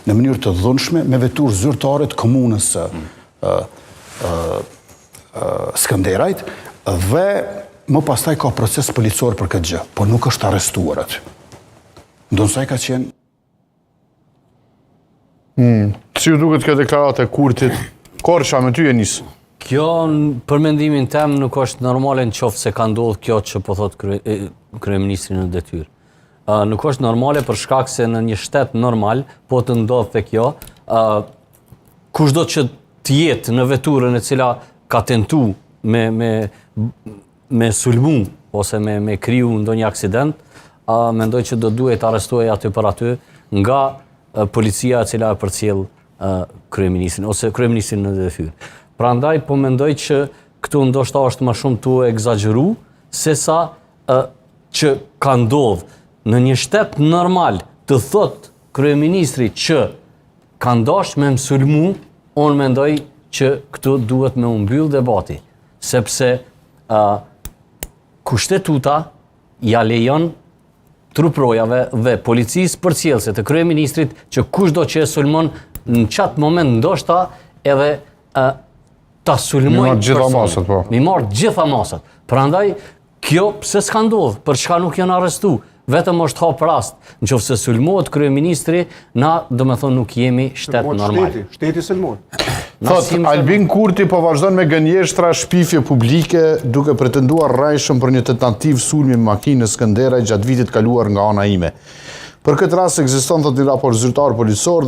në mënyrë të dhunshme me veturë zyrtare të komunës Skënderajt dhe më pastaj ka proces policor për këtë gjë, por nuk është arrestuar aty. Ndonësaj ka qenë. Si ju duket kjo deklaratë e Kurtit, Korça me ty e nisë? Kjo, për mendimin tem, nuk është normale në qoftë se ka ndodhë kjo që po thot kryeministri në detyrë. Nuk është normale për shkak se në një shtet normal, po të ndodhë të kjo, kushdo që të jetë në veturën e cila ka tentu me sulmu ose me kriju ndonjë aksident, mendoj që do duhet arrestohej aty për aty nga policia e cila e përcjell kryeministrin ose kryeministrin në detyrë. Prandaj po mendoj që këtu ndoshta është më shumë tu egzageru se sa që ka ndodhur në një shtet normal të thot kryeministri që ka dashur me sulmu, unë mendoj që këtu duhet me mbyll debati, sepse kushtetuta ja lejon truprojave dhe policisë përcjellëse të kryeministrit që kushdo që e sulmon në qatë moment ndoshta edhe ta sulmojnë personin. Mi marrë gjitha masat. Prandaj, kjo pse s'ka ndodhë, për çka nuk janë arrestu, vetëm është hap rast. Në qoftë se sulmohet kryeministri, na do me thonë nuk jemi shtet normal. Shteti sulmohet. Thot, Albin Kurti po vazhdon me gënjeshtra shpifje publike duke pretenduar rrajshëm për një tentativë sulmi me makinë në Skënderaj gjatë vitit kaluar nga ana ime. Për këtë rast ekziston thot një raport zyrtar policor